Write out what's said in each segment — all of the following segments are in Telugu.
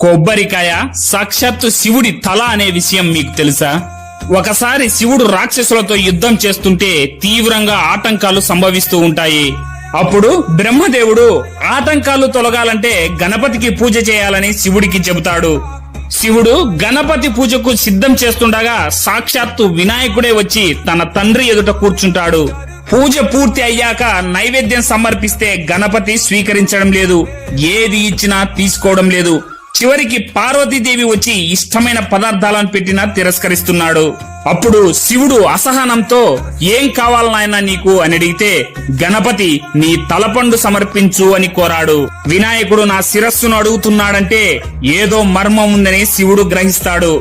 కొబ్బరికాయ సాక్షాత్తు శివుడి తల అనే విషయం మీకు తెలుసా? ఒకసారి శివుడు రాక్షసులతో యుద్ధం చేస్తుంటే తీవ్రంగా ఆటంకాలు సంభవిస్తూ ఉంటాయి. అప్పుడు బ్రహ్మదేవుడు ఆటంకాలు తొలగాలంటే గణపతికి పూజ చేయాలని శివుడికి చెబుతాడు. శివుడు గణపతి పూజకు సిద్ధం చేస్తుండగా సాక్షాత్తు వినాయకుడే వచ్చి తన తండ్రి ఎదుట కూర్చుంటాడు. పూజ పూర్తి అయ్యాక నైవేద్యం సమర్పిస్తే గణపతి స్వీకరించడం లేదు, ఏది ఇచ్చినా తీసుకోవడం లేదు. చివరికి పార్వతీదేవి వచ్చి ఇష్టమైన పదార్థాలను పెట్టినా తిరస్కరిస్తున్నాడు. అప్పుడు శివుడు అసహనంతో ఏం కావాలి నాయనా నీకు అని అడిగితే గణపతి నీ తలపండు సమర్పించు అని కోరాడు. వినాయకుడు నా శిరస్సును అడుగుతున్నాడంటే ఏదో మర్మం ఉందని శివుడు గ్రహిస్తాడు.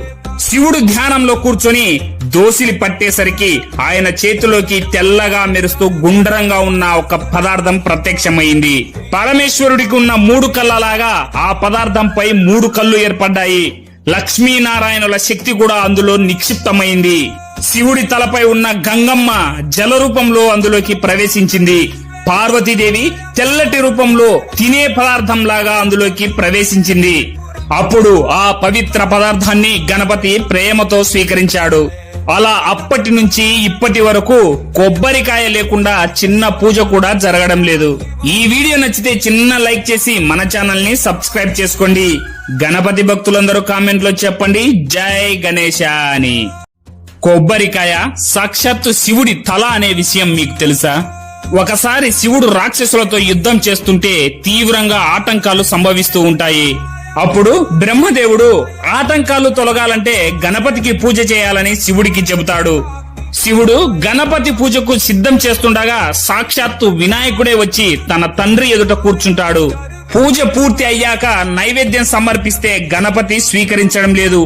శివుడు ధ్యానంలో కూర్చొని దోసిలి పట్టేసరికి ఆయన చేతిలోకి తెల్లగా మెరుస్తూ గుండ్రంగా ఉన్న ఒక పదార్థం ప్రత్యక్షమైంది. పరమేశ్వరుడికి ఉన్న 3 కళ్ళలాగా ఆ పదార్థంపై 3 కళ్ళు ఏర్పడ్డాయి. లక్ష్మీనారాయణుల శక్తి కూడా అందులో నిక్షిప్తమైంది. శివుడి తలపై ఉన్న గంగమ్మ జల రూపంలో అందులోకి ప్రవేశించింది. పార్వతీదేవి తెల్లటి రూపంలో తినే పదార్థంలాగా అందులోకి ప్రవేశించింది. అప్పుడు ఆ పవిత్ర పదార్థాన్ని గణపతి ప్రేమతో స్వీకరించాడు. అలా అప్పటి నుంచి ఇప్పటి వరకు కొబ్బరికాయ లేకుండా చిన్న పూజ కూడా జరగడం లేదు. ఈ వీడియో నచ్చితే చిన్న లైక్ చేసి మన ఛానల్ ని సబ్స్క్రైబ్ చేసుకోండి. గణపతి భక్తులందరూ కామెంట్ లో చెప్పండి జై గణేశ అని. కొబ్బరికాయ సాక్షాత్తు శివుడి తల అనే విషయం మీకు తెలుసా? ఒకసారి శివుడు రాక్షసులతో యుద్ధం చేస్తుంటే తీవ్రంగా ఆటంకాలు సంభవిస్తూ ఉంటాయి. అప్పుడు బ్రహ్మదేవుడు ఆటంకాలు తొలగాలంటే గణపతికి పూజ చేయాలని శివుడికి చెబుతాడు. శివుడు గణపతి పూజకు సిద్ధం చేస్తుండగా సాక్షాత్తు వినాయకుడే వచ్చి తన తండ్రి ఎదుట కూర్చుంటాడు. పూజ పూర్తి అయ్యాక నైవేద్యం సమర్పిస్తే గణపతి స్వీకరించడం లేదు,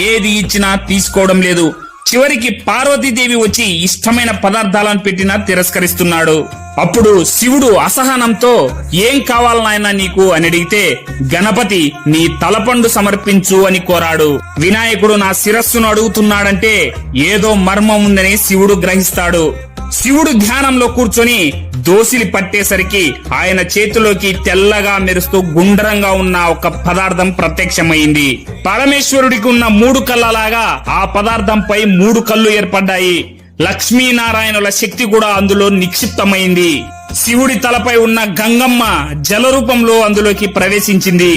ఏది ఇచ్చినా తీసుకోవడం లేదు. చివరికి పార్వతీదేవి వచ్చి ఇష్టమైన పదార్థాలను పెట్టినా తిరస్కరిస్తున్నాడు. అప్పుడు శివుడు అసహనంతో ఏం కావాలి నాయనా నీకు అని అడిగితే గణపతి నీ తలపండు సమర్పించు అని కోరాడు. వినాయకుడు నా శిరస్సును అడుగుతున్నాడంటే ఏదో మర్మం ఉందని శివుడు గ్రహిస్తాడు. శివుడు ధ్యానంలో కూర్చొని దోసిలి పట్టేసరికి ఆయన చేతిలోకి తెల్లగా మెరుస్తూ గుండ్రంగా ఉన్న ఒక పదార్థం ప్రత్యక్షమైంది. పరమేశ్వరుడికి ఉన్న 3 కళ్ళలాగా ఆ పదార్థంపై 3 కళ్ళు ఏర్పడ్డాయి. లక్ష్మీనారాయణుల శక్తి కూడా అందులో నిక్షిప్తమైంది. శివుడి తలపై ఉన్న గంగమ్మ జల రూపంలో అందులోకి ప్రవేశించింది.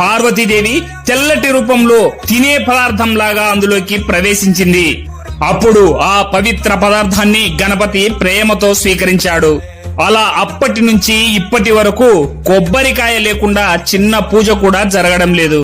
పార్వతీదేవి తెల్లటి రూపంలో తినే పదార్థంలాగా అందులోకి ప్రవేశించింది. అప్పుడు ఆ పవిత్ర పదార్థాన్ని గణపతి ప్రేమతో స్వీకరించాడు. అలా అప్పటి నుంచి ఇప్పటి వరకు కొబ్బరికాయ లేకుండా చిన్న పూజ కూడా జరగడం లేదు.